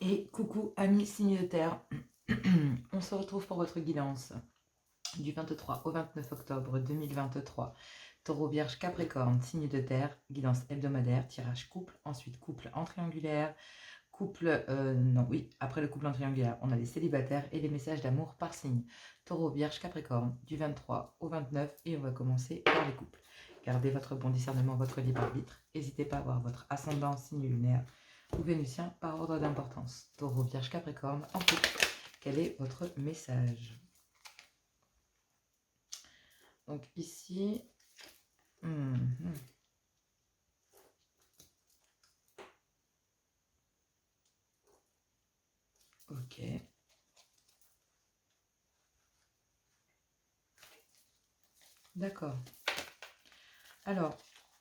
Et coucou amis signes de terre, on se retrouve pour votre guidance du 23 au 29 octobre 2023. Taureau, Vierge, Capricorne, signe de terre, guidance hebdomadaire, tirage couple, ensuite couple en triangulaire, couple, non oui, après le couple en triangulaire, on a les célibataires et les messages d'amour par signe. Taureau, Vierge, Capricorne, du 23 au 29 et on va commencer par les couples. Gardez votre bon discernement, votre libre arbitre, n'hésitez pas à voir votre ascendant, signe lunaire, ou vénusien par ordre d'importance. Taureau, Vierge, Capricorne, en couple. Quel est votre message? Donc ici, ok. D'accord. Alors,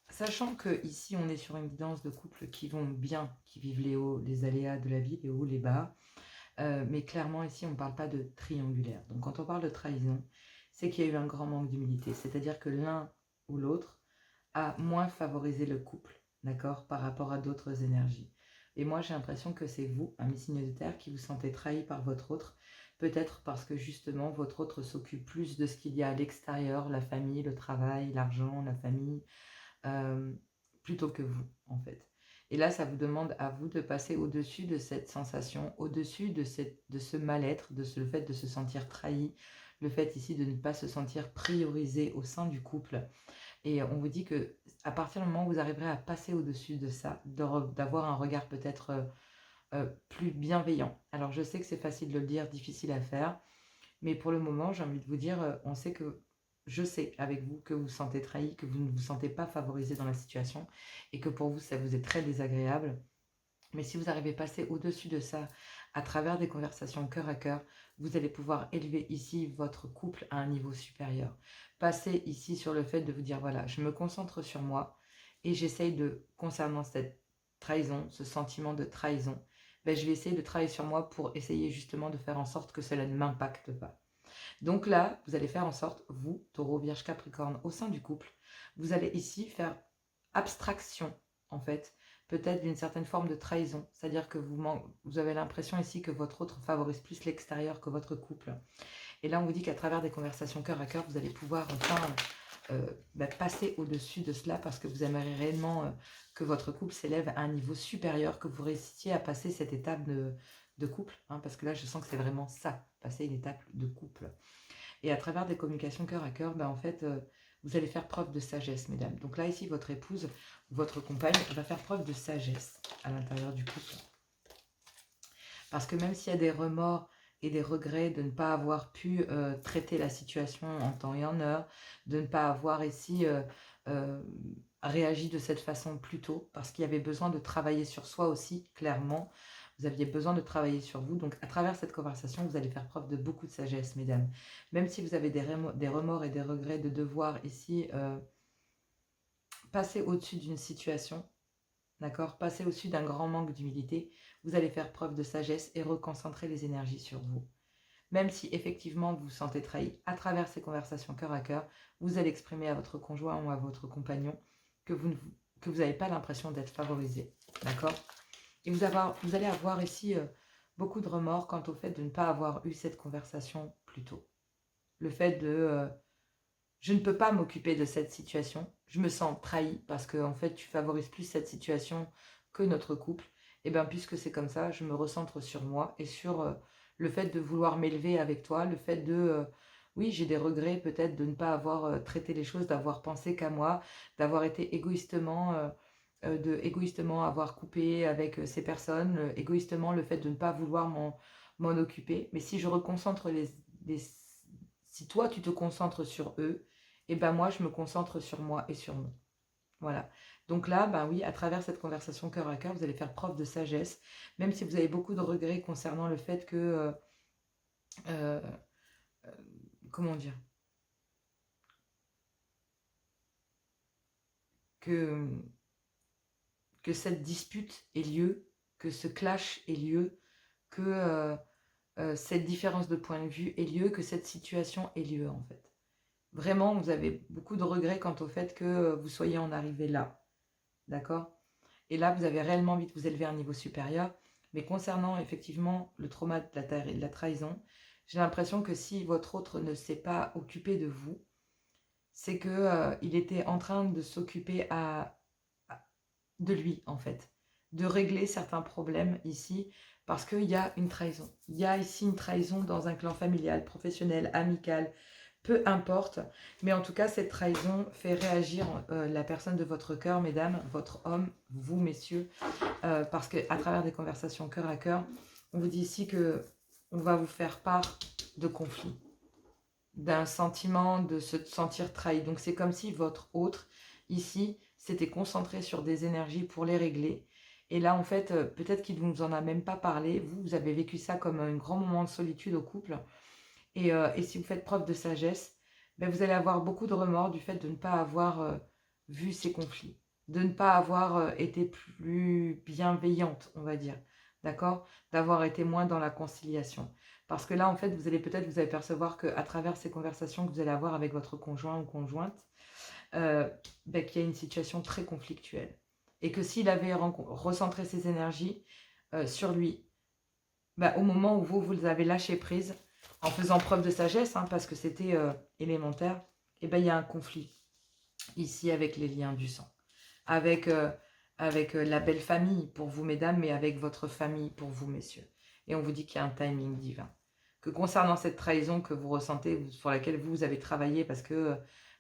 sachant que ici on est sur une guidance de couples qui vont bien, qui vivent les hauts, les aléas de la vie, les hauts, les bas, mais clairement ici on ne parle pas de triangulaire. Donc quand on parle de trahison, c'est qu'il y a eu un grand manque d'humilité, c'est-à-dire que l'un ou l'autre a moins favorisé le couple, d'accord, par rapport à d'autres énergies. Et moi j'ai l'impression que c'est vous, un signe de terre, qui vous sentez trahi par votre autre, peut-être parce que justement votre autre s'occupe plus de ce qu'il y a à l'extérieur, la famille, le travail, l'argent, la famille, plutôt que vous en fait. Et là ça vous demande à vous de passer au-dessus de cette sensation, au-dessus de ce mal-être, le fait de se sentir trahi, le fait ici de ne pas se sentir priorisé au sein du couple. Et on vous dit que à partir du moment où vous arriverez à passer au-dessus de ça, d'avoir un regard peut-être plus bienveillant. Alors je sais que c'est facile de le dire, difficile à faire, mais pour le moment j'ai envie de vous dire, on sait que je sais avec vous que vous vous sentez trahi, que vous ne vous sentez pas favorisé dans la situation et que pour vous ça vous est très désagréable. Mais si vous arrivez à passer au-dessus de ça à travers des conversations cœur à cœur, vous allez pouvoir élever ici votre couple à un niveau supérieur. Passer ici sur le fait de vous dire, voilà, je me concentre sur moi et j'essaye de, concernant cette trahison, ce sentiment de trahison, ben, je vais essayer de travailler sur moi pour essayer justement de faire en sorte que cela ne m'impacte pas. Donc là, vous allez faire en sorte, vous, Taureau, Vierge, Capricorne, au sein du couple, vous allez ici faire abstraction, en fait, peut-être d'une certaine forme de trahison. C'est-à-dire que vous avez l'impression ici que votre autre favorise plus l'extérieur que votre couple. Et là, on vous dit qu'à travers des conversations cœur à cœur, vous allez pouvoir enfin passer au-dessus de cela parce que vous aimeriez réellement que votre couple s'élève à un niveau supérieur, que vous réussissiez à passer cette étape de couple, hein, parce que là, je sens que c'est vraiment ça, passer une étape de couple. Et à travers des communications cœur à cœur, en fait, vous allez faire preuve de sagesse, mesdames. Donc là, ici, votre épouse ou votre compagne va faire preuve de sagesse à l'intérieur du couple. Parce que même s'il y a des remords et des regrets de ne pas avoir pu traiter la situation en temps et en heure, de ne pas avoir ici réagi de cette façon plus tôt, parce qu'il y avait besoin de travailler sur soi aussi, clairement. Vous aviez besoin de travailler sur vous. Donc, à travers cette conversation, vous allez faire preuve de beaucoup de sagesse, mesdames. Même si vous avez des remords et des regrets de devoir ici passer au-dessus d'une situation, d'accord, passer au-dessus d'un grand manque d'humilité, vous allez faire preuve de sagesse et reconcentrer les énergies sur vous. Même si effectivement vous vous sentez trahi, à travers ces conversations cœur à cœur, vous allez exprimer à votre conjoint ou à votre compagnon que vous n'avez pas l'impression d'être favorisé, d'accord. Et vous allez avoir ici beaucoup de remords quant au fait de ne pas avoir eu cette conversation plus tôt. Le fait de je ne peux pas m'occuper de cette situation, je me sens trahi parce que en fait tu favorises plus cette situation que notre couple. Et bien puisque c'est comme ça, je me recentre sur moi et sur le fait de vouloir m'élever avec toi, le fait de oui, j'ai des regrets peut-être de ne pas avoir traité les choses, d'avoir pensé qu'à moi, d'avoir été égoïstement avoir coupé avec ces personnes, égoïstement le fait de ne pas vouloir m'en occuper. Mais si je reconcentre si toi tu te concentres sur eux, et ben moi je me concentre sur moi et sur nous. Voilà. Donc là, ben oui, à travers cette conversation cœur à cœur, vous allez faire preuve de sagesse, même si vous avez beaucoup de regrets concernant le fait que, euh, comment dire, que, que cette dispute ait lieu, que ce clash ait lieu, que cette différence de point de vue ait lieu, que cette situation ait lieu en fait. Vraiment, vous avez beaucoup de regrets quant au fait que vous soyez en arrivé là. D'accord. Et là, vous avez réellement envie de vous élever à un niveau supérieur. Mais concernant effectivement le trauma de la trahison, j'ai l'impression que si votre autre ne s'est pas occupé de vous, c'est que il était en train de s'occuper de lui, en fait, de régler certains problèmes ici, parce qu'il y a une trahison. Il y a ici une trahison dans un clan familial, professionnel, amical, peu importe, mais en tout cas, cette trahison fait réagir la personne de votre cœur, mesdames, votre homme, vous, messieurs, parce qu'à travers des conversations cœur à cœur, on vous dit ici que on va vous faire part de conflits, d'un sentiment de se sentir trahi. Donc c'est comme si votre autre, ici, s'était concentré sur des énergies pour les régler. Et là, en fait, peut-être qu'il ne vous en a même pas parlé. Vous avez vécu ça comme un grand moment de solitude au couple. Et si vous faites preuve de sagesse, ben vous allez avoir beaucoup de remords du fait de ne pas avoir vu ces conflits, de ne pas avoir été plus bienveillante, on va dire, d'accord? D'avoir été moins dans la conciliation. Parce que là, en fait, vous allez peut-être vous apercevoir qu'à travers ces conversations que vous allez avoir avec votre conjoint ou conjointe, ben, qu'il y a une situation très conflictuelle. Et que s'il avait recentré ses énergies sur lui, ben, au moment où vous avez lâché prise, en faisant preuve de sagesse, hein, parce que c'était élémentaire, et ben, il y a un conflit ici avec les liens du sang. Avec la belle famille pour vous, mesdames, mais avec votre famille pour vous, messieurs. Et on vous dit qu'il y a un timing divin. Que concernant cette trahison que vous ressentez, sur laquelle vous avez travaillé parce que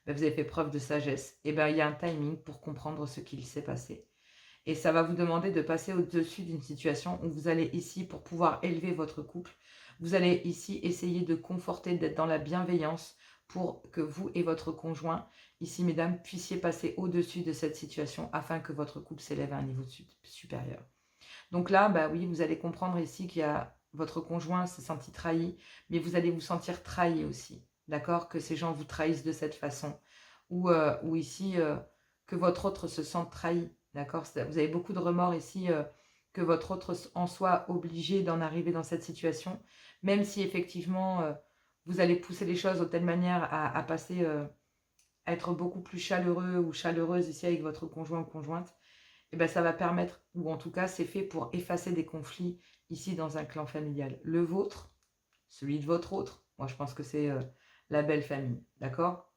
ben, vous avez fait preuve de sagesse, et ben, il y a un timing pour comprendre ce qu'il s'est passé. Et ça va vous demander de passer au-dessus d'une situation où vous allez ici, pour pouvoir élever votre couple, vous allez ici essayer de conforter, d'être dans la bienveillance pour que vous et votre conjoint, ici mesdames, puissiez passer au-dessus de cette situation afin que votre couple s'élève à un niveau supérieur. Donc là, bah oui, vous allez comprendre ici qu'il y a votre conjoint s'est senti trahi, mais vous allez vous sentir trahi aussi, d'accord? Que ces gens vous trahissent de cette façon, ou ici, que votre autre se sente trahi, d'accord? Vous avez beaucoup de remords ici, que votre autre en soit obligé d'en arriver dans cette situation, même si effectivement, vous allez pousser les choses de telle manière à passer, à être beaucoup plus chaleureux ou chaleureuse ici avec votre conjoint ou conjointe, et ben ça va permettre, ou en tout cas c'est fait pour effacer des conflits ici dans un clan familial. Le vôtre, celui de votre autre, moi je pense que c'est la belle famille, d'accord?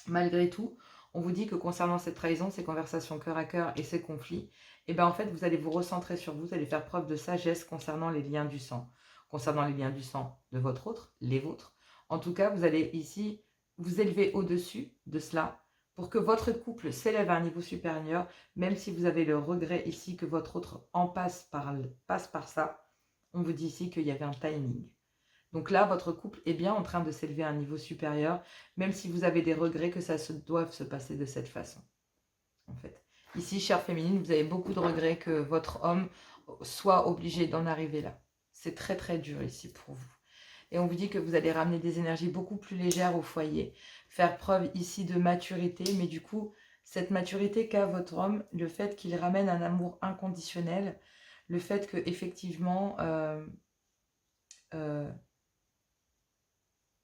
Malgré tout, on vous dit que concernant cette trahison, ces conversations cœur à cœur et ces conflits, et ben en fait vous allez vous recentrer sur vous, vous allez faire preuve de sagesse concernant les liens du sang. Concernant les liens du sang de votre autre, les vôtres. En tout cas, vous allez ici vous élever au-dessus de cela pour que votre couple s'élève à un niveau supérieur, même si vous avez le regret ici que votre autre passe par ça. On vous dit ici qu'il y avait un timing. Donc là, votre couple est bien en train de s'élever à un niveau supérieur, même si vous avez des regrets que ça doive se passer de cette façon. En fait. Ici, chère féminine, vous avez beaucoup de regrets que votre homme soit obligé d'en arriver là. C'est très très dur ici pour vous. Et on vous dit que vous allez ramener des énergies beaucoup plus légères au foyer, faire preuve ici de maturité, mais du coup, cette maturité qu'a votre homme, le fait qu'il ramène un amour inconditionnel, le fait que effectivement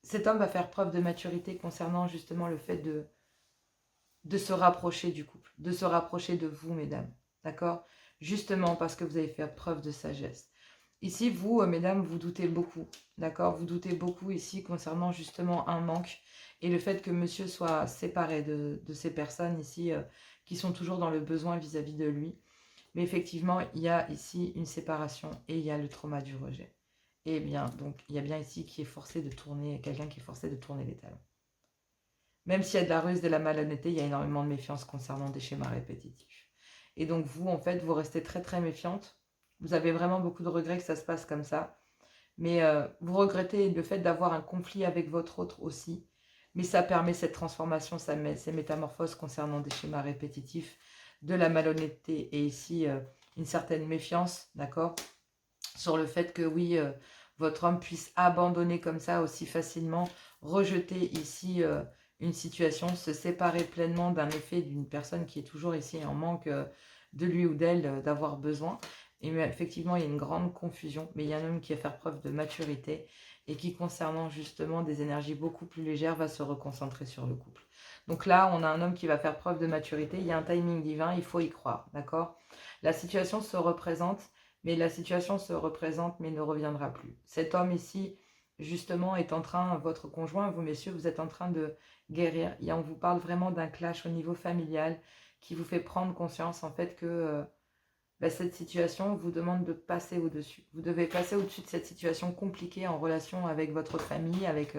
cet homme va faire preuve de maturité concernant justement le fait de se rapprocher du couple, de se rapprocher de vous, mesdames, d'accord? Justement parce que vous avez fait preuve de sagesse. Ici, vous, mesdames, vous doutez beaucoup, d'accord? Vous doutez beaucoup ici concernant justement un manque et le fait que monsieur soit séparé de ces personnes ici qui sont toujours dans le besoin vis-à-vis de lui. Mais effectivement, il y a ici une séparation et il y a le trauma du rejet. Et bien, donc, il y a bien ici qui est forcé de tourner, quelqu'un qui est forcé de tourner les talons. Même s'il y a de la ruse, de la malhonnêteté, il y a énormément de méfiance concernant des schémas répétitifs. Et donc vous, en fait, vous restez très très méfiante. Vous avez vraiment beaucoup de regrets que ça se passe comme ça. Mais vous regrettez le fait d'avoir un conflit avec votre autre aussi. Mais ça permet cette transformation, ça met ces métamorphoses concernant des schémas répétitifs, de la malhonnêteté et ici une certaine méfiance, d'accord? Sur le fait que oui, votre homme puisse abandonner comme ça aussi facilement, rejeter ici une situation, se séparer pleinement d'un effet d'une personne qui est toujours ici en manque de lui ou d'elle, d'avoir besoin. Et effectivement, il y a une grande confusion, mais il y a un homme qui va faire preuve de maturité et qui, concernant justement des énergies beaucoup plus légères, va se reconcentrer sur le couple. Donc là, on a un homme qui va faire preuve de maturité, il y a un timing divin, il faut y croire, d'accord? La situation se représente, mais la situation se représente mais ne reviendra plus. Cet homme ici, justement, est en train, votre conjoint, vous messieurs, vous êtes en train de guérir. Et on vous parle vraiment d'un clash au niveau familial qui vous fait prendre conscience en fait que cette situation vous demande de passer au-dessus. Vous devez passer au-dessus de cette situation compliquée en relation avec votre famille, avec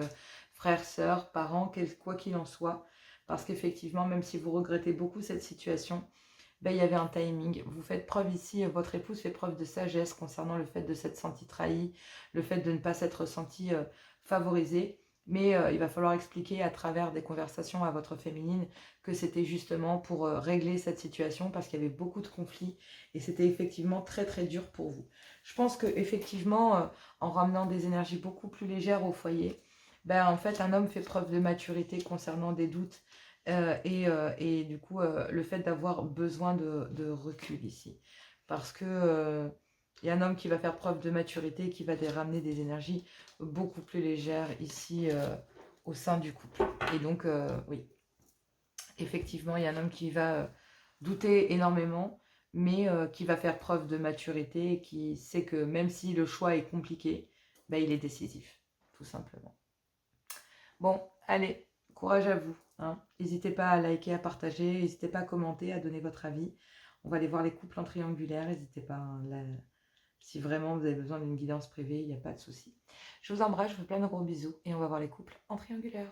frères, sœurs, parents, quoi qu'il en soit. Parce qu'effectivement, même si vous regrettez beaucoup cette situation, il y avait un timing. Vous faites preuve ici, votre épouse fait preuve de sagesse concernant le fait de s'être sentie trahie, le fait de ne pas s'être sentie favorisée. Mais il va falloir expliquer à travers des conversations à votre féminine que c'était justement pour régler cette situation parce qu'il y avait beaucoup de conflits et c'était effectivement très très dur pour vous. Je pense qu'effectivement, en ramenant des énergies beaucoup plus légères au foyer, en fait un homme fait preuve de maturité concernant des doutes et du coup le fait d'avoir besoin de recul ici. Parce que il y a un homme qui va faire preuve de maturité, qui va ramener des énergies beaucoup plus légères ici au sein du couple. Et donc, oui, effectivement, il y a un homme qui va douter énormément, mais qui va faire preuve de maturité et qui sait que même si le choix est compliqué, il est décisif, tout simplement. Bon, allez, courage à vous. Hein. N'hésitez pas à liker, à partager, n'hésitez pas à commenter, à donner votre avis. On va aller voir les couples en triangulaire, n'hésitez pas. Hein, là, si vraiment vous avez besoin d'une guidance privée, il n'y a pas de souci. Je vous embrasse, je vous fais plein de gros bisous et on va voir les couples en triangulaire.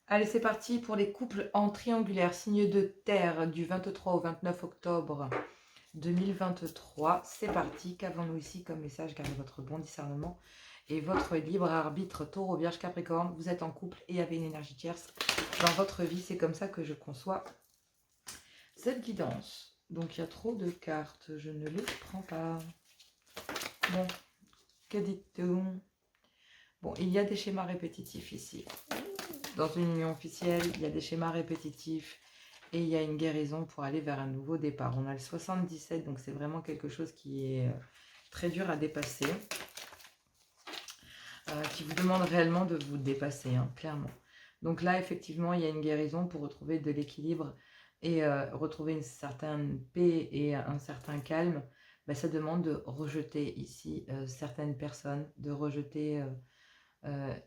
Allez, c'est parti pour les couples en triangulaire, signe de terre du 23 au 29 octobre 2023. C'est parti, qu'avons-nous ici comme message? Gardez votre bon discernement et votre libre arbitre. Taureau, Vierge, Capricorne, vous êtes en couple et avez une énergie tierce dans votre vie. C'est comme ça que je conçois cette guidance. Donc il y a trop de cartes, je ne les prends pas. Bon, que dites-vous? Bon, il y a des schémas répétitifs ici. Dans une union officielle, il y a des schémas répétitifs et il y a une guérison pour aller vers un nouveau départ. On a le 77, donc c'est vraiment quelque chose qui est très dur à dépasser, qui vous demande réellement de vous dépasser, hein, clairement. Donc là, effectivement, il y a une guérison pour retrouver de l'équilibre et retrouver une certaine paix et un certain calme. Ça demande de rejeter ici certaines personnes, de rejeter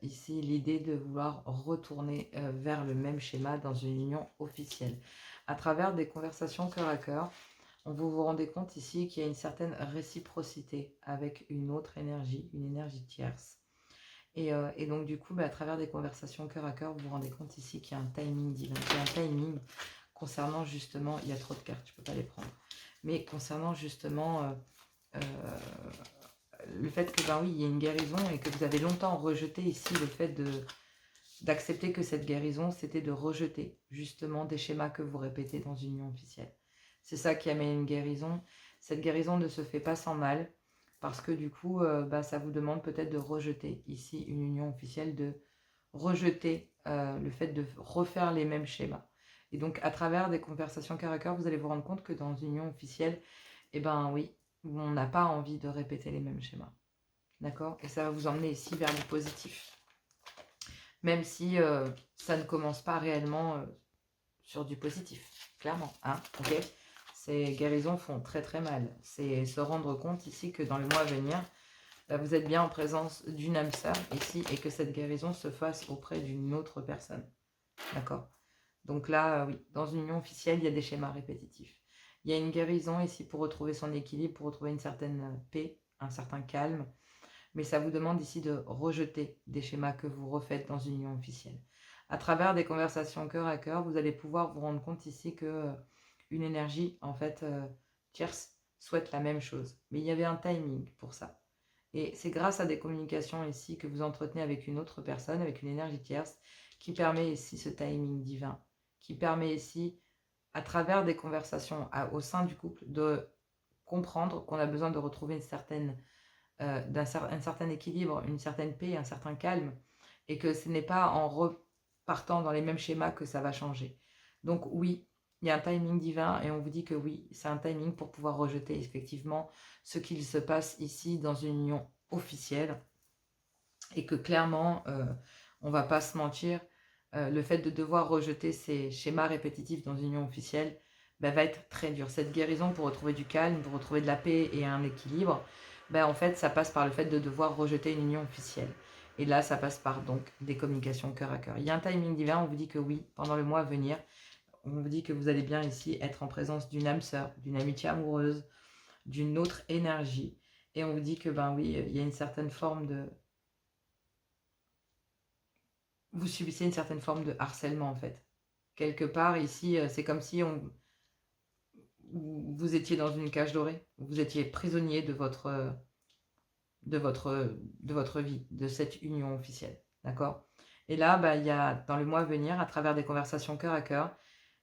ici l'idée de vouloir retourner vers le même schéma dans une union officielle. À travers des conversations cœur à cœur, vous vous rendez compte ici qu'il y a une certaine réciprocité avec une autre énergie, une énergie tierce. Et donc du coup, à travers des conversations cœur à cœur, vous vous rendez compte ici qu'il y a un timing divin, qu'il y a un timing concernant justement, il y a trop de cartes, je ne peux pas les prendre, mais concernant justement le fait que, oui, il y a une guérison et que vous avez longtemps rejeté ici le fait d'accepter que cette guérison, c'était de rejeter justement des schémas que vous répétez dans une union officielle. C'est ça qui amène une guérison. Cette guérison ne se fait pas sans mal parce que du coup, ça vous demande peut-être de rejeter ici une union officielle, de rejeter le fait de refaire les mêmes schémas. Et donc, à travers des conversations cœur à cœur, vous allez vous rendre compte que dans une union officielle, oui, on n'a pas envie de répéter les mêmes schémas. D'accord? Et ça va vous emmener ici vers le positif. Même si ça ne commence pas réellement sur du positif, clairement. Hein, okay. Ces guérisons font très très mal. C'est se rendre compte ici que dans le mois à venir, vous êtes bien en présence d'une âme sœur ici et que cette guérison se fasse auprès d'une autre personne. D'accord? Donc là, oui, dans une union officielle, il y a des schémas répétitifs. Il y a une guérison ici pour retrouver son équilibre, pour retrouver une certaine paix, un certain calme. Mais ça vous demande ici de rejeter des schémas que vous refaites dans une union officielle. À travers des conversations cœur à cœur, vous allez pouvoir vous rendre compte ici que une énergie, en fait, tierce, souhaite la même chose. Mais il y avait un timing pour ça. Et c'est grâce à des communications ici que vous entretenez avec une autre personne, avec une énergie tierce, qui permet ici ce timing divin, qui permet ici, à travers des conversations au sein du couple, de comprendre qu'on a besoin de retrouver une certaine un certain équilibre, une certaine paix, un certain calme, et que ce n'est pas en repartant dans les mêmes schémas que ça va changer. Donc oui, il y a un timing divin et on vous dit que oui, c'est un timing pour pouvoir rejeter effectivement ce qu'il se passe ici dans une union officielle et que clairement, on ne va pas se mentir, le fait de devoir rejeter ces schémas répétitifs dans une union officielle, bah, va être très dure. Cette guérison pour retrouver du calme, pour retrouver de la paix et un équilibre, bah, en fait, ça passe par le fait de devoir rejeter une union officielle. Et là, ça passe par donc des communications cœur à cœur. Il y a un timing divin, on vous dit que oui, pendant le mois à venir, on vous dit que vous allez bien ici être en présence d'une âme sœur, d'une amitié amoureuse, d'une autre énergie. Et on vous dit que, ben oui, il y a une certaine forme de... Vous subissez une certaine forme de harcèlement, en fait. Quelque part, ici, c'est comme si vous étiez dans une cage dorée. Vous étiez prisonnier de votre vie, de cette union officielle. D'accord? Et là, bah, il y a, dans le mois à venir, à travers des conversations cœur à cœur,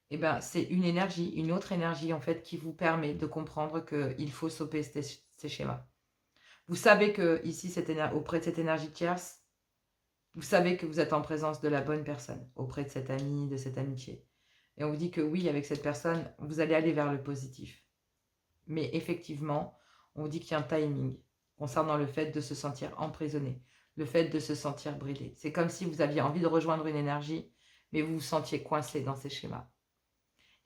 eh ben, c'est une énergie, une autre énergie, en fait, qui vous permet de comprendre qu'il faut stopper ces schémas. Vous savez que ici, auprès de cette énergie tierce, vous savez que vous êtes en présence de la bonne personne, auprès de cet ami, de cette amitié. Et on vous dit que oui, avec cette personne, vous allez aller vers le positif. Mais effectivement, on vous dit qu'il y a un timing concernant le fait de se sentir emprisonné, le fait de se sentir bridé. C'est comme si vous aviez envie de rejoindre une énergie, mais vous vous sentiez coincé dans ces schémas.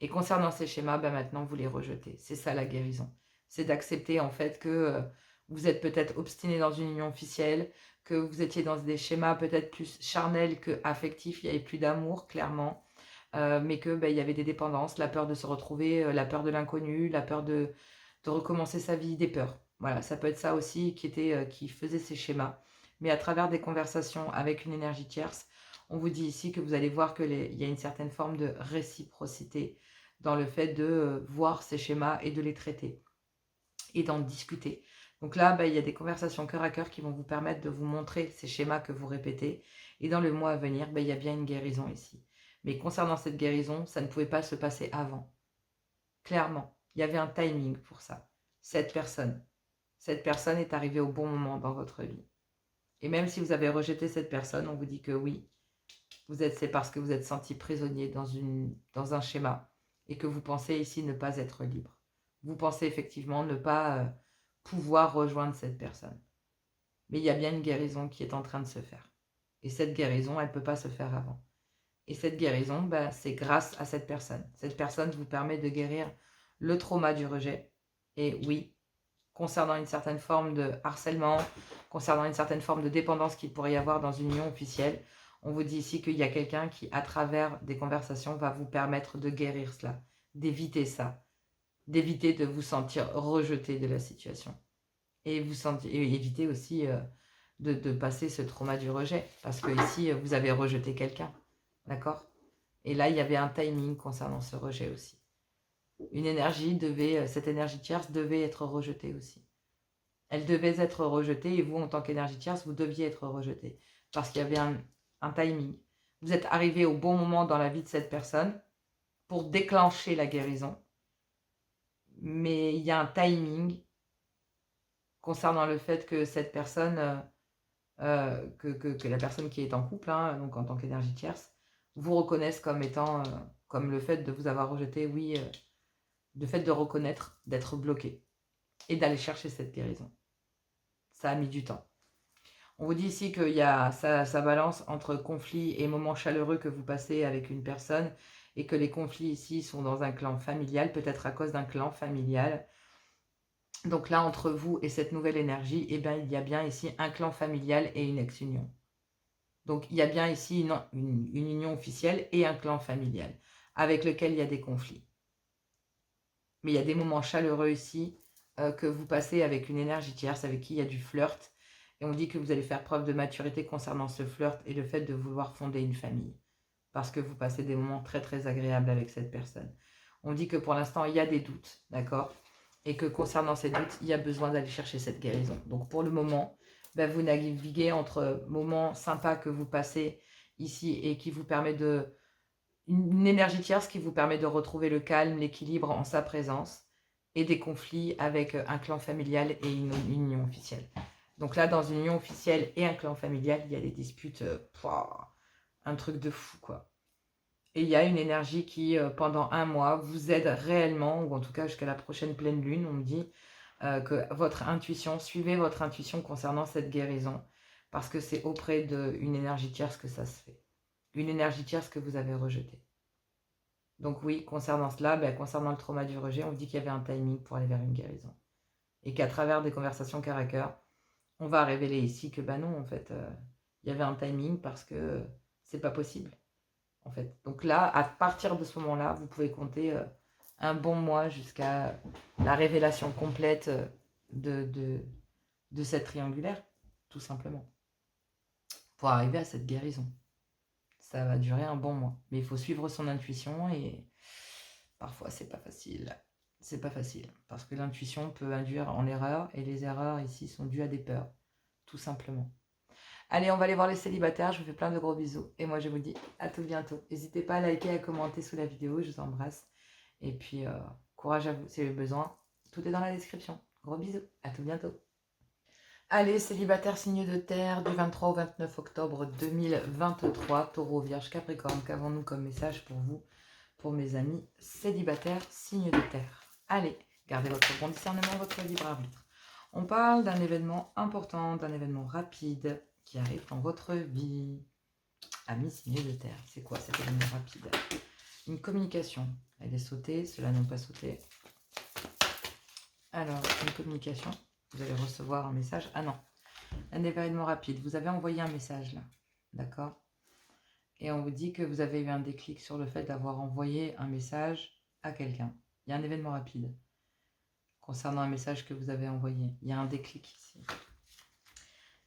Et concernant ces schémas, ben maintenant, vous les rejetez. C'est ça la guérison. C'est d'accepter en fait que vous êtes peut-être obstiné dans une union officielle, que vous étiez dans des schémas peut-être plus charnels que affectifs, il n'y avait plus d'amour, clairement, mais que ben, il y avait des dépendances, la peur de se retrouver, la peur de l'inconnu, la peur de recommencer sa vie, des peurs. Voilà, ça peut être ça aussi qui faisait ces schémas. Mais à travers des conversations avec une énergie tierce, on vous dit ici que vous allez voir qu'il y a une certaine forme de réciprocité dans le fait de voir ces schémas et de les traiter et d'en discuter. Donc là, il y a des conversations cœur à cœur qui vont vous permettre de vous montrer ces schémas que vous répétez. Et dans le mois à venir, il y a bien une guérison ici. Mais concernant cette guérison, ça ne pouvait pas se passer avant. Clairement, il y avait un timing pour ça. Cette personne est arrivée au bon moment dans votre vie. Et même si vous avez rejeté cette personne, on vous dit que oui, c'est parce que vous êtes senti prisonnier dans un schéma et que vous pensez ici ne pas être libre. Vous pensez effectivement ne pas pouvoir rejoindre cette personne. Mais il y a bien une guérison qui est en train de se faire. Et cette guérison, elle ne peut pas se faire avant. Et cette guérison, c'est grâce à cette personne. Cette personne vous permet de guérir le trauma du rejet. Et oui, concernant une certaine forme de harcèlement, concernant une certaine forme de dépendance qu'il pourrait y avoir dans une union officielle, on vous dit ici qu'il y a quelqu'un qui, à travers des conversations, va vous permettre de guérir cela, d'éviter ça, d'éviter de vous sentir rejeté de la situation. Et éviter aussi de passer ce trauma du rejet. Parce que ici, vous avez rejeté quelqu'un. D'accord? Et là, il y avait un timing concernant ce rejet aussi. Cette énergie tierce devait être rejetée aussi. Elle devait être rejetée et vous, en tant qu'énergie tierce, vous deviez être rejeté. Parce qu'il y avait un timing. Vous êtes arrivé au bon moment dans la vie de cette personne pour déclencher la guérison. Mais il y a un timing concernant le fait que cette personne, que la personne qui est en couple, donc en tant qu'énergie tierce, vous reconnaisse comme étant, comme le fait de vous avoir rejeté, oui, le fait de reconnaître, d'être bloqué et d'aller chercher cette guérison. Ça a mis du temps. On vous dit ici qu'il y a ça balance entre conflits et moments chaleureux que vous passez avec une personne et que les conflits ici sont dans un clan familial, peut-être à cause d'un clan familial. Donc là, entre vous et cette nouvelle énergie, il y a bien ici un clan familial et une ex-union. Donc il y a bien ici une union officielle et un clan familial avec lequel il y a des conflits. Mais il y a des moments chaleureux ici que vous passez avec une énergie tierce, avec qui il y a du flirt. Et on dit que vous allez faire preuve de maturité concernant ce flirt et le fait de vouloir fonder une famille. Parce que vous passez des moments très très agréables avec cette personne. On dit que pour l'instant, il y a des doutes, d'accord? Et que concernant ces doutes, il y a besoin d'aller chercher cette guérison. Donc pour le moment, vous naviguez entre moments sympas que vous passez ici et qui vous permet une énergie tierce qui vous permet de retrouver le calme, l'équilibre en sa présence et des conflits avec un clan familial et une union officielle. Donc là, dans une union officielle et un clan familial, il y a des disputes, un truc de fou, quoi. Et il y a une énergie qui, pendant un mois, vous aide réellement, ou en tout cas jusqu'à la prochaine pleine lune, on me dit que suivez votre intuition concernant cette guérison, parce que c'est auprès d'une énergie tierce que ça se fait. Une énergie tierce que vous avez rejetée. Donc oui, concernant cela, concernant le trauma du rejet, on vous dit qu'il y avait un timing pour aller vers une guérison. Et qu'à travers des conversations cœur à cœur, on va révéler ici que non, en fait, il y avait un timing parce que c'est pas possible, en fait. Donc là, à partir de ce moment-là, vous pouvez compter un bon mois jusqu'à la révélation complète de cette triangulaire, tout simplement, pour arriver à cette guérison. Ça va durer un bon mois, mais il faut suivre son intuition et parfois c'est pas facile. C'est pas facile parce que l'intuition peut induire en erreur et les erreurs ici sont dues à des peurs, tout simplement. Allez, on va aller voir les célibataires. Je vous fais plein de gros bisous et moi je vous dis à tout bientôt. N'hésitez pas à liker, à commenter sous la vidéo. Je vous embrasse et puis courage à vous si vous avez besoin. Tout est dans la description. Gros bisous, à tout bientôt. Allez, célibataire signe de terre du 23 au 29 octobre 2023, Taureau, Vierge, Capricorne, qu'avons-nous comme message pour vous, pour mes amis célibataires signe de terre? Allez, gardez votre bon discernement, votre libre arbitre. On parle d'un événement important, d'un événement rapide qui arrive dans votre vie. Amis signe de terre, c'est quoi cet événement rapide? Une communication. Elle est sautée, ceux-là n'ont pas sauté. Alors, une communication. Vous allez recevoir un message. Ah non, un événement rapide. Vous avez envoyé un message là, d'accord? Et on vous dit que vous avez eu un déclic sur le fait d'avoir envoyé un message à quelqu'un. Il y a un événement rapide concernant un message que vous avez envoyé. Il y a un déclic ici.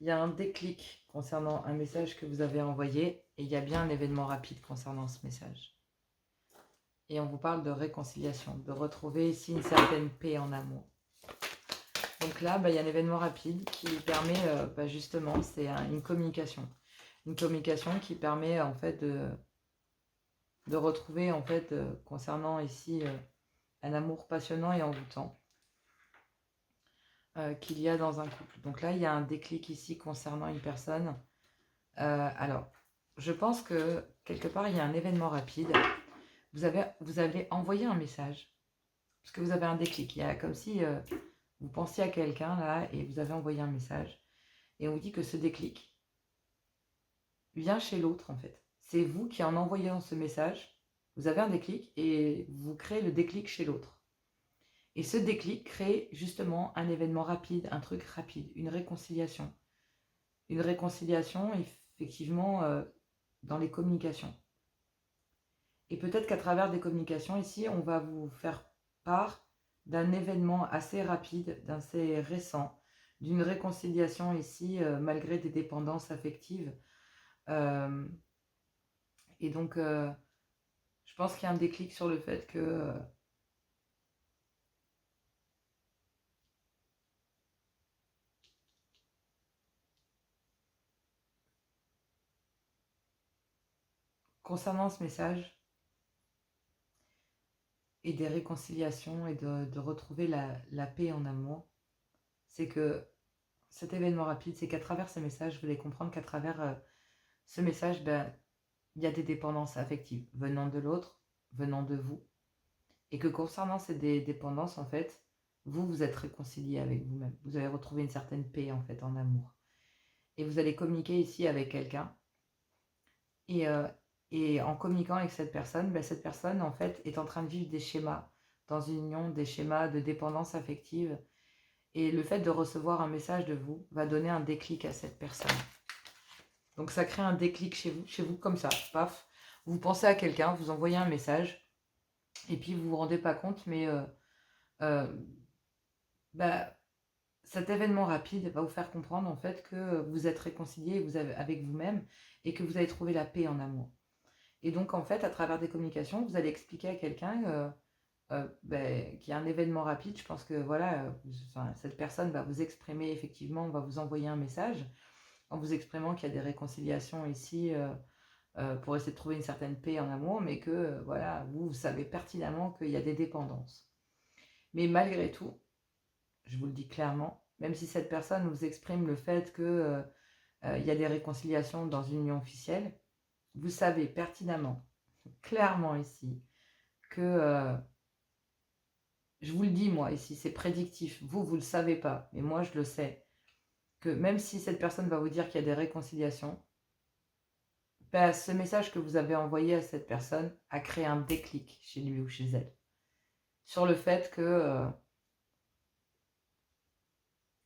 Il y a un déclic concernant un message que vous avez envoyé et il y a bien un événement rapide concernant ce message. Et on vous parle de réconciliation, de retrouver ici une certaine paix en amour. Donc là, il y a un événement rapide qui permet, justement, c'est une communication. Une communication qui permet en fait de retrouver en fait concernant ici un amour passionnant et envoûtant qu'il y a dans un couple. Donc là, il y a un déclic ici concernant une personne. Alors, je pense que quelque part, il y a un événement rapide. Vous avez envoyé un message parce que vous avez un déclic. Il y a comme si vous pensiez à quelqu'un là et vous avez envoyé un message. Et on vous dit que ce déclic vient chez l'autre en fait. C'est vous qui en envoyant ce message, vous avez un déclic et vous créez le déclic chez l'autre. Et ce déclic crée justement un événement rapide, un truc rapide, une réconciliation. Une réconciliation effectivement dans les communications. Et peut-être qu'à travers des communications ici, on va vous faire part d'un événement assez rapide, d'assez récent, d'une réconciliation ici malgré des dépendances affectives. Et donc, je pense qu'il y a un déclic sur le fait que concernant ce message et des réconciliations et de retrouver la paix en amour, c'est que cet événement rapide, c'est qu'à travers ce message, vous allez comprendre qu'à travers ce message, il y a des dépendances affectives venant de l'autre, venant de vous, et que concernant ces dépendances, en fait, vous êtes réconcilié avec vous-même. Vous allez retrouver une certaine paix, en fait, en amour. Et vous allez communiquer ici avec quelqu'un. Et en communiquant avec cette personne, en fait, est en train de vivre des schémas dans une union, des schémas de dépendance affective. Et le fait de recevoir un message de vous va donner un déclic à cette personne. Donc ça crée un déclic chez vous comme ça, paf. Vous pensez à quelqu'un, vous envoyez un message, et puis vous vous rendez pas compte, mais cet événement rapide va vous faire comprendre en fait que vous êtes réconcilié avec vous-même et que vous allez trouver la paix en amour. Et donc en fait, à travers des communications, vous allez expliquer à quelqu'un qu'il y a un événement rapide. Je pense que voilà, cette personne va vous exprimer effectivement, va vous envoyer un message en vous exprimant qu'il y a des réconciliations ici pour essayer de trouver une certaine paix en amour, mais que voilà, vous savez pertinemment qu'il y a des dépendances. Mais malgré tout, je vous le dis clairement, même si cette personne vous exprime le fait que y a des réconciliations dans une union officielle, vous savez pertinemment, clairement ici, que je vous le dis moi ici, c'est prédictif. Vous ne le savez pas, mais moi je le sais. Que même si cette personne va vous dire qu'il y a des réconciliations, bah, ce message que vous avez envoyé à cette personne a créé un déclic chez lui ou chez elle. Sur le fait que...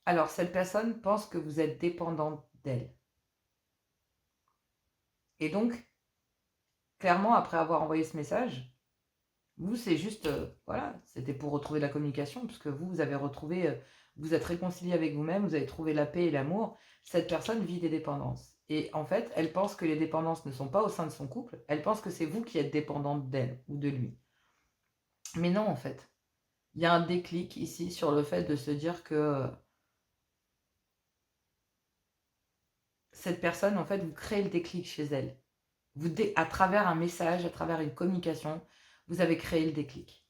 alors, cette personne pense que vous êtes dépendante d'elle. Et donc, clairement, après avoir envoyé ce message, vous, c'est juste, voilà, c'était pour retrouver la communication, puisque vous, vous avez retrouvé, vous êtes réconcilié avec vous-même, vous avez trouvé la paix et l'amour. Cette personne vit des dépendances. Et en fait, elle pense que les dépendances ne sont pas au sein de son couple, elle pense que c'est vous qui êtes dépendante d'elle ou de lui. Mais non, en fait. Il y a un déclic ici sur le fait de se dire que cette personne, en fait, vous créez le déclic chez elle. À travers un message, à travers une communication, vous avez créé le déclic.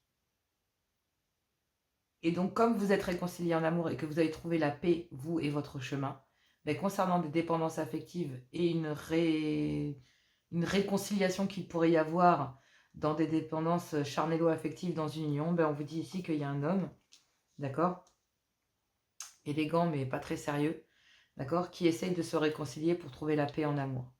Et donc, comme vous êtes réconciliés en amour et que vous avez trouvé la paix, vous et votre chemin, ben, concernant des dépendances affectives et une réconciliation qu'il pourrait y avoir dans des dépendances charnello-affectives dans une union, ben, on vous dit ici qu'il y a un homme, d'accord, élégant mais pas très sérieux, d'accord, qui essaye de se réconcilier pour trouver la paix en amour.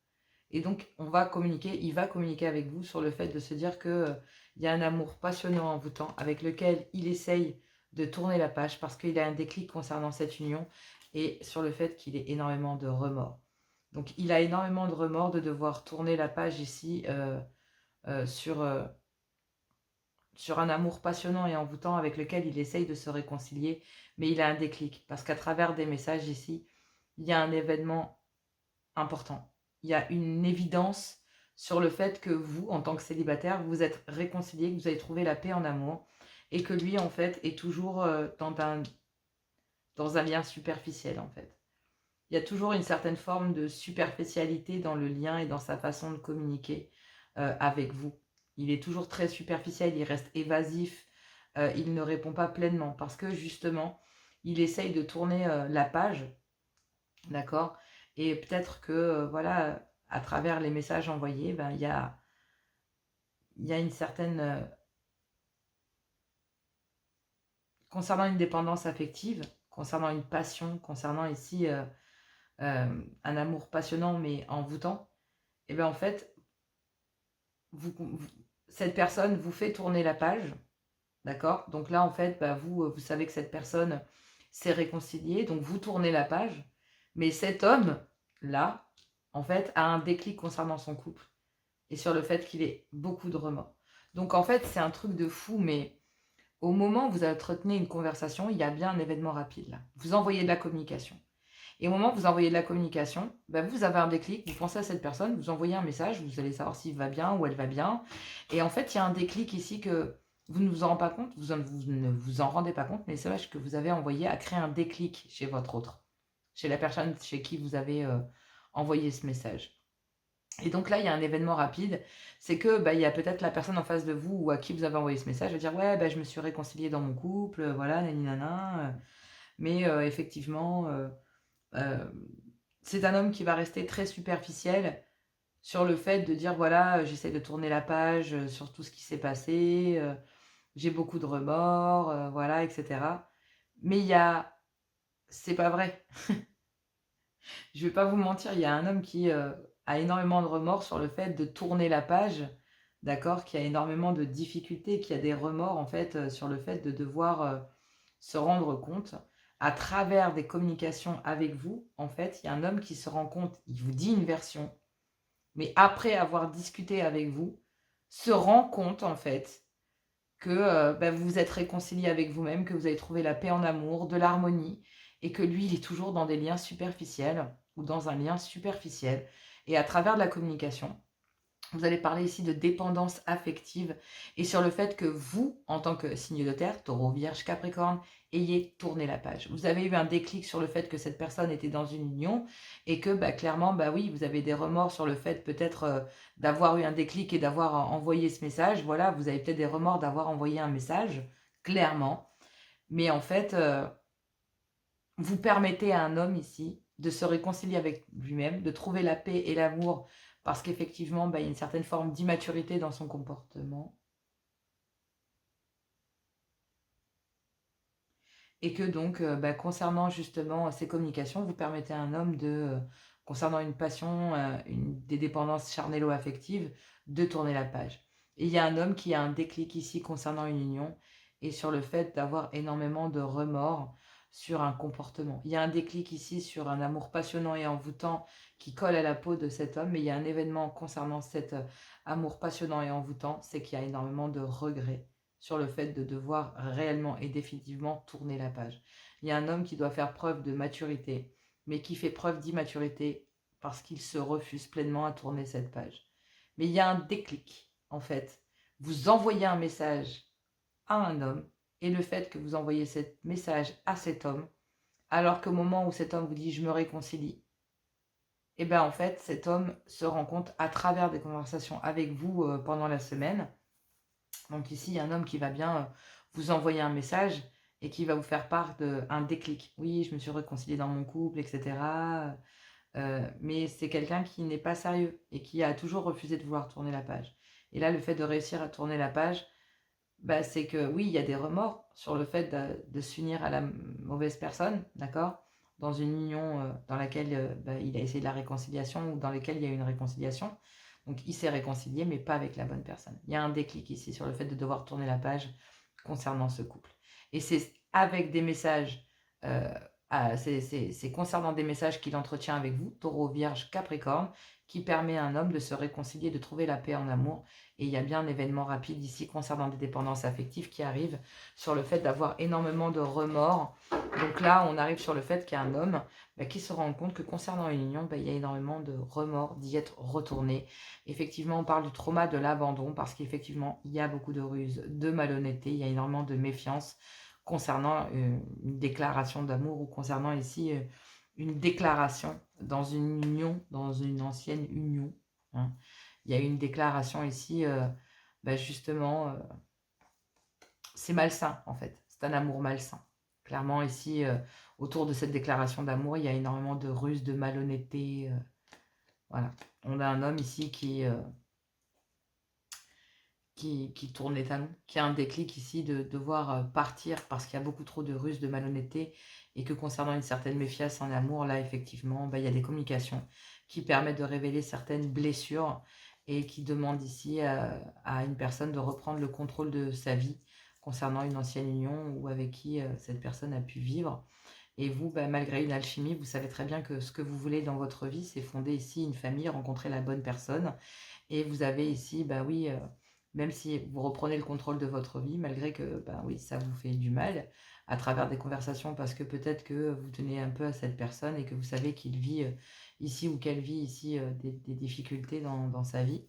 Et donc, il va communiquer avec vous sur le fait de se dire qu'il y a un amour passionnant, envoûtant, avec lequel il essaye de tourner la page parce qu'il a un déclic concernant cette union et sur le fait qu'il ait énormément de remords. Donc, il a énormément de remords de devoir tourner la page ici sur un amour passionnant et envoûtant avec lequel il essaye de se réconcilier, mais il a un déclic parce qu'à travers des messages ici, il y a un événement important. Il y a une évidence sur le fait que vous, en tant que célibataire, vous êtes réconcilié, que vous avez trouvé la paix en amour, et que lui, en fait, est toujours dans un lien superficiel, en fait. Il y a toujours une certaine forme de superficialité dans le lien et dans sa façon de communiquer avec vous. Il est toujours très superficiel, il reste évasif, il ne répond pas pleinement, parce que justement, il essaye de tourner la page, d'accord. Et peut-être que, voilà, à travers les messages envoyés, ben, il y a une certaine... concernant une dépendance affective, concernant une passion, concernant ici un amour passionnant mais envoûtant, et bien en fait, cette personne vous fait tourner la page, d'accord. Donc là, en fait, bah, vous savez que cette personne s'est réconciliée, donc vous tournez la page, mais cet homme-là, en fait, a un déclic concernant son couple et sur le fait qu'il ait beaucoup de remords. Donc en fait, c'est un truc de fou, mais au moment où vous entretenez une conversation, il y a bien un événement rapide là. Vous envoyez de la communication. Et au moment où vous envoyez de la communication, ben vous avez un déclic, vous pensez à cette personne, vous envoyez un message, vous allez savoir s'il va bien ou elle va bien. Et en fait, il y a un déclic ici que vous ne vous en rendez pas compte, vous ne vous en rendez pas compte, mais c'est vrai que vous avez envoyé a créé un déclic chez votre autre, chez la personne chez qui vous avez envoyé ce message. Et donc là, il y a un événement rapide, c'est que bah, il y a peut-être la personne en face de vous ou à qui vous avez envoyé ce message, va dire ouais, bah, je me suis réconciliée dans mon couple, voilà, nani nana, mais effectivement, c'est un homme qui va rester très superficiel sur le fait de dire voilà, j'essaie de tourner la page sur tout ce qui s'est passé, j'ai beaucoup de remords, voilà, etc. Mais c'est pas vrai. Je vais pas vous mentir, il y a un homme qui a énormément de remords sur le fait de tourner la page, d'accord, qui a énormément de difficultés, qui a des remords en fait sur le fait de devoir se rendre compte à travers des communications avec vous. En fait, il y a un homme qui se rend compte, il vous dit une version, mais après avoir discuté avec vous, se rend compte en fait que bah, vous vous êtes réconcilié avec vous-même, que vous avez trouvé la paix en amour, de l'harmonie, et que lui, il est toujours dans des liens superficiels ou dans un lien superficiel. Et à travers de la communication, vous allez parler ici de dépendance affective et sur le fait que vous, en tant que signe de terre, taureau, vierge, capricorne, ayez tourné la page. Vous avez eu un déclic sur le fait que cette personne était dans une union et que bah, clairement, bah oui, vous avez des remords sur le fait peut-être d'avoir eu un déclic et d'avoir envoyé ce message. Voilà, vous avez peut-être des remords d'avoir envoyé un message, clairement. Mais en fait, vous permettez à un homme ici de se réconcilier avec lui-même, de trouver la paix et l'amour, parce qu'effectivement, bah, il y a une certaine forme d'immaturité dans son comportement. Et que donc, bah, concernant justement ces communications, vous permettez à un homme de concernant une passion, des dépendances charnelo-affectives, de tourner la page. Et il y a un homme qui a un déclic ici concernant une union et sur le fait d'avoir énormément de remords sur un comportement. Il y a un déclic ici sur un amour passionnant et envoûtant qui colle à la peau de cet homme, mais il y a un événement concernant cet amour passionnant et envoûtant, c'est qu'il y a énormément de regrets sur le fait de devoir réellement et définitivement tourner la page. Il y a un homme qui doit faire preuve de maturité, mais qui fait preuve d'immaturité parce qu'il se refuse pleinement à tourner cette page. Mais il y a un déclic, en fait. Vous envoyez un message à un homme, et le fait que vous envoyez ce message à cet homme, alors qu'au moment où cet homme vous dit « je me réconcilie », et bien en fait, cet homme se rend compte à travers des conversations avec vous pendant la semaine. Donc ici, il y a un homme qui va bien vous envoyer un message et qui va vous faire part d'un déclic. Oui, je me suis réconciliée dans mon couple, etc. Mais c'est quelqu'un qui n'est pas sérieux et qui a toujours refusé de vouloir tourner la page. Et là, le fait de réussir à tourner la page, bah, c'est que oui, il y a des remords sur le fait de s'unir à la mauvaise personne, d'accord, dans une union dans laquelle bah, il a essayé de la réconciliation ou dans laquelle il y a eu une réconciliation. Donc il s'est réconcilié, mais pas avec la bonne personne. Il y a un déclic ici sur le fait de devoir tourner la page concernant ce couple. Et c'est avec des messages, c'est concernant des messages qu'il entretient avec vous, Taureau, Vierge, Capricorne, qui permet à un homme de se réconcilier, de trouver la paix en amour. Et il y a bien un événement rapide ici concernant des dépendances affectives qui arrive sur le fait d'avoir énormément de remords. Donc là, on arrive sur le fait qu'il y a un homme qui se rend compte que concernant une union, il y a énormément de remords d'y être retourné. Effectivement, on parle du trauma de l'abandon parce qu'effectivement, il y a beaucoup de ruses, de malhonnêteté, il y a énormément de méfiance concernant une déclaration d'amour ou concernant ici une déclaration dans une union, dans une ancienne union. Hein. Il y a une déclaration ici, justement, c'est malsain en fait, c'est un amour malsain. Clairement ici, autour de cette déclaration d'amour, il y a énormément de ruses, de malhonnêteté. Voilà, on a un homme ici qui tourne les talons, qui a un déclic ici de devoir partir parce qu'il y a beaucoup trop de ruses, de malhonnêteté et que concernant une certaine méfiance en amour, là effectivement, il y a des communications qui permettent de révéler certaines blessures et qui demandent ici à une personne de reprendre le contrôle de sa vie concernant une ancienne union ou avec qui cette personne a pu vivre. Et vous, malgré une alchimie, vous savez très bien que ce que vous voulez dans votre vie, c'est fonder ici une famille, rencontrer la bonne personne. Et vous avez ici, oui, même si vous reprenez le contrôle de votre vie, malgré que oui, ça vous fait du mal à travers des conversations, parce que peut-être que vous tenez un peu à cette personne et que vous savez qu'il vit ici ou qu'elle vit ici des difficultés dans sa vie,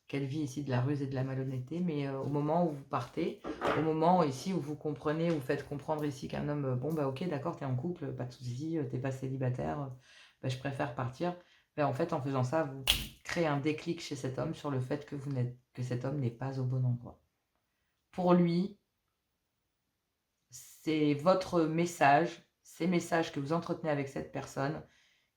qu'elle vit ici de la ruse et de la malhonnêteté, mais au moment où vous partez, au moment ici où vous comprenez, vous faites comprendre ici qu'un homme, ok, d'accord, t'es en couple, pas de souci, t'es pas célibataire, je préfère partir. En fait, en faisant ça, vous créez un déclic chez cet homme sur le fait que cet homme n'est pas au bon endroit. Pour lui, c'est votre message, ces messages que vous entretenez avec cette personne,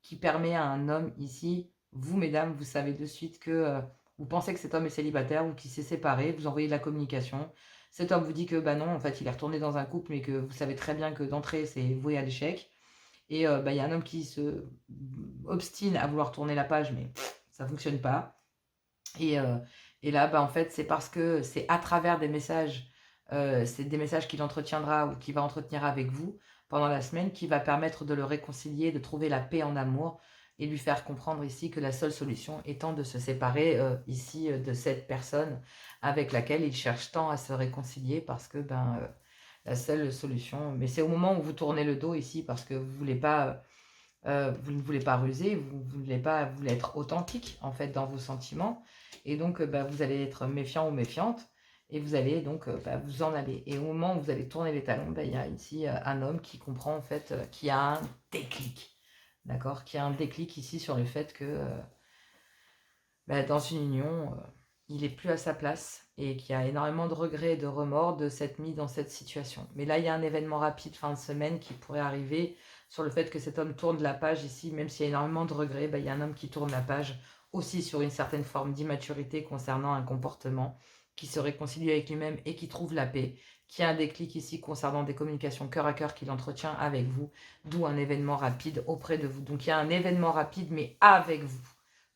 qui permet à un homme ici, vous mesdames, vous savez de suite que vous pensez que cet homme est célibataire ou qu'il s'est séparé, vous envoyez de la communication. Cet homme vous dit que non, en fait, il est retourné dans un couple, mais que vous savez très bien que d'entrée, c'est voué à l'échec. Et il y a un homme qui se obstine à vouloir tourner la page, mais ça ne fonctionne pas. Et là, en fait, c'est parce que c'est à travers des messages, c'est des messages qu'il entretiendra ou qu'il va entretenir avec vous pendant la semaine, qui va permettre de le réconcilier, de trouver la paix en amour et lui faire comprendre ici que la seule solution étant de se séparer ici de cette personne avec laquelle il cherche tant à se réconcilier, parce que la seule solution, mais c'est au moment où vous tournez le dos ici parce que vous ne voulez pas ruser, vous voulez être authentique en fait dans vos sentiments, et donc vous allez être méfiant ou méfiante et vous allez donc vous en aller. Et au moment où vous allez tourner les talons, il y a ici un homme qui comprend en fait, qui a un déclic, d'accord, qui a un déclic ici sur le fait que dans une union, il n'est plus à sa place et qu'il y a énormément de regrets et de remords de s'être mis dans cette situation. Mais là, il y a un événement rapide fin de semaine qui pourrait arriver sur le fait que cet homme tourne la page ici, même s'il y a énormément de regrets, il y a un homme qui tourne la page aussi sur une certaine forme d'immaturité concernant un comportement, qui se réconcilie avec lui-même et qui trouve la paix, qu'il y a un déclic ici concernant des communications cœur à cœur qu'il entretient avec vous, d'où un événement rapide auprès de vous. Donc il y a un événement rapide, mais avec vous,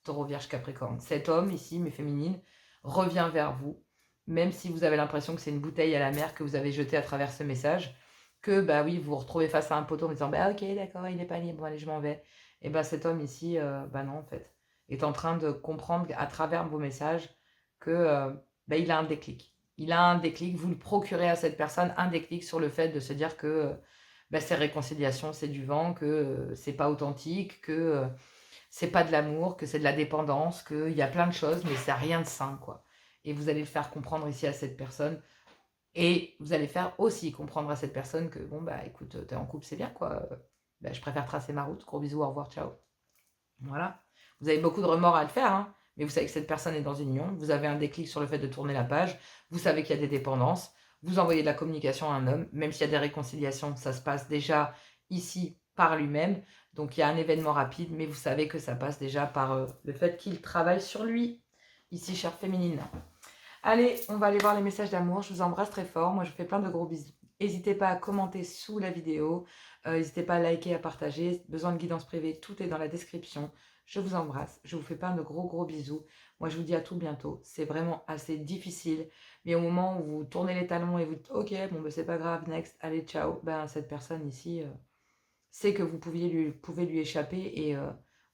Taureau, Vierge, Capricorne. Cet homme ici, mais féminine, revient vers vous, même si vous avez l'impression que c'est une bouteille à la mer que vous avez jetée à travers ce message, que bah oui, vous vous retrouvez face à un poteau en disant bah ok, d'accord, il n'est pas libre, bon, allez, je m'en vais. Et bah cet homme ici, bah non, en fait, est en train de comprendre à travers vos messages que bah, il a un déclic. Il a un déclic, vous le procurez à cette personne un déclic sur le fait de se dire que bah, ces réconciliations, c'est du vent, que c'est pas authentique, que c'est pas de l'amour, que c'est de la dépendance, qu'il y a plein de choses, mais c'est rien de sain, quoi. Et vous allez le faire comprendre ici à cette personne. Et vous allez faire aussi comprendre à cette personne que, bon, bah écoute, t'es en couple, c'est bien, quoi. Bah, je préfère tracer ma route. Gros bisous, au revoir, ciao. Voilà. Vous avez beaucoup de remords à le faire, hein, mais vous savez que cette personne est dans une union. Vous avez un déclic sur le fait de tourner la page. Vous savez qu'il y a des dépendances. Vous envoyez de la communication à un homme. Même s'il y a des réconciliations, ça se passe déjà ici par lui-même. Donc il y a un événement rapide, mais vous savez que ça passe déjà par le fait qu'il travaille sur lui. Ici, chère féminine. Allez, on va aller voir les messages d'amour. Je vous embrasse très fort. Moi, je vous fais plein de gros bisous. N'hésitez pas à commenter sous la vidéo. N'hésitez pas à liker, à partager. Besoin de guidance privée, tout est dans la description. Je vous embrasse. Je vous fais plein de gros bisous. Moi, je vous dis à tout bientôt. C'est vraiment assez difficile. Mais au moment où vous tournez les talons et vous dites « Ok, bon, ben, c'est pas grave, next, allez, ciao », ben, cette personne ici sait que vous pouvez lui échapper et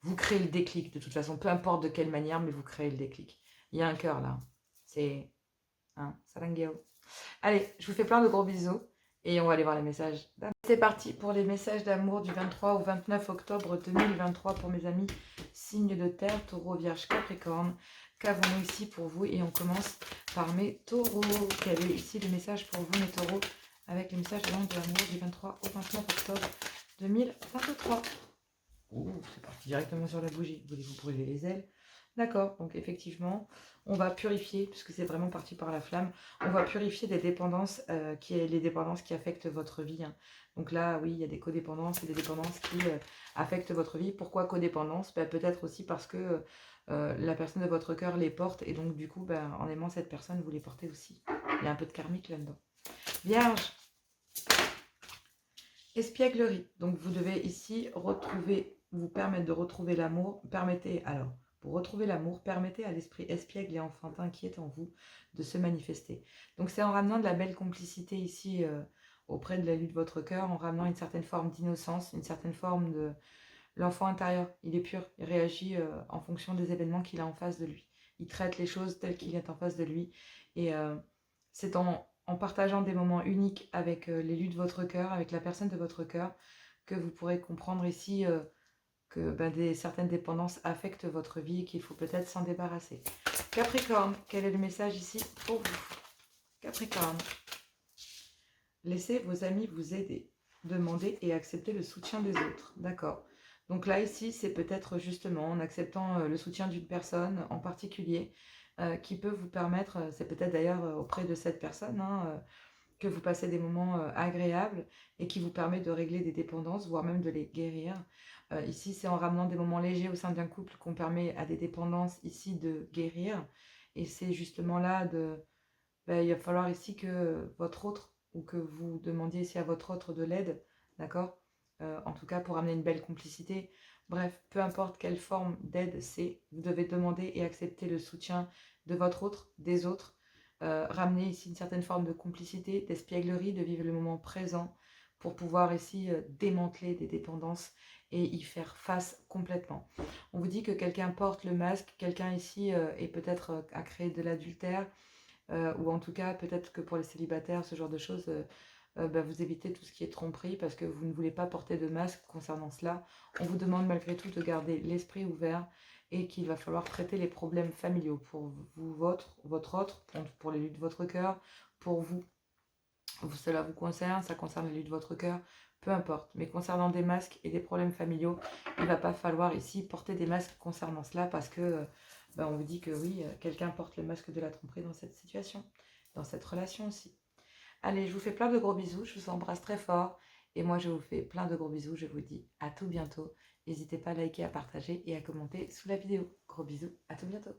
vous créez le déclic. De toute façon, peu importe de quelle manière, mais vous créez le déclic. Il y a un cœur là. C'est... Salangueo. Allez, je vous fais plein de gros bisous et on va aller voir les messages d'amour. C'est parti pour les messages d'amour du 23 au 29 octobre 2023 pour mes amis signes de terre, Taureau, Vierge, Capricorne. Qu'avons-nous ici pour vous? Et on commence par mes taureaux. Quel est ici le message pour vous, mes taureaux, avec les messages de l'amour du 23 au 29 octobre 2023. Ouh, c'est parti directement sur la bougie. Voulez-vous brûler les ailes? D'accord, donc effectivement, on va purifier, puisque c'est vraiment parti par la flamme, on va purifier des dépendances, les dépendances qui affectent votre vie. Hein. Donc là, oui, il y a des codépendances et des dépendances qui affectent votre vie. Pourquoi codépendance? Peut-être aussi parce que la personne de votre cœur les porte, et donc du coup, en aimant cette personne, vous les portez aussi. Il y a un peu de karmique là-dedans. Vierge, espièglerie. Donc vous devez ici vous permettre de retrouver l'amour. Pour retrouver l'amour, permettez à l'esprit espiègle et enfantin qui est en vous de se manifester. Donc c'est en ramenant de la belle complicité ici auprès de l'élu de votre cœur, en ramenant une certaine forme d'innocence, une certaine forme de... L'enfant intérieur, il est pur, il réagit en fonction des événements qu'il a en face de lui. Il traite les choses telles qu'il est en face de lui. Et c'est en partageant des moments uniques avec l'élu de votre cœur, avec la personne de votre cœur, que vous pourrez comprendre ici que certaines dépendances affectent votre vie et qu'il faut peut-être s'en débarrasser. Capricorne, quel est le message ici pour vous? Capricorne, laissez vos amis vous aider. Demandez et acceptez le soutien des autres. D'accord. Donc là, ici, c'est peut-être justement en acceptant le soutien d'une personne en particulier qui peut vous permettre, c'est peut-être d'ailleurs auprès de cette personne, que vous passez des moments agréables et qui vous permet de régler des dépendances, voire même de les guérir. Ici, c'est en ramenant des moments légers au sein d'un couple qu'on permet à des dépendances ici de guérir. Et c'est justement là il va falloir ici que votre autre, ou que vous demandiez ici à votre autre de l'aide, d'accord, en tout cas pour amener une belle complicité. Bref, peu importe quelle forme d'aide c'est, vous devez demander et accepter le soutien de votre autre, des autres, ramener ici une certaine forme de complicité, d'espièglerie, de vivre le moment présent pour pouvoir ici démanteler des dépendances et y faire face complètement. On vous dit que quelqu'un porte le masque, quelqu'un ici est peut-être à créer de l'adultère, ou en tout cas peut-être que pour les célibataires, ce genre de choses, vous évitez tout ce qui est tromperie parce que vous ne voulez pas porter de masque concernant cela. On vous demande malgré tout de garder l'esprit ouvert et qu'il va falloir traiter les problèmes familiaux pour vous, votre autre, pour l'élu de votre cœur, pour vous. Cela vous concerne, ça concerne l'élu de votre cœur, peu importe. Mais concernant des masques et des problèmes familiaux, il ne va pas falloir ici porter des masques concernant cela parce que on vous dit que oui, quelqu'un porte le masque de la tromperie dans cette situation, dans cette relation aussi. Allez, je vous fais plein de gros bisous, je vous embrasse très fort. Et moi, je vous fais plein de gros bisous, je vous dis à tout bientôt. N'hésitez pas à liker, à partager et à commenter sous la vidéo. Gros bisous, à tout bientôt.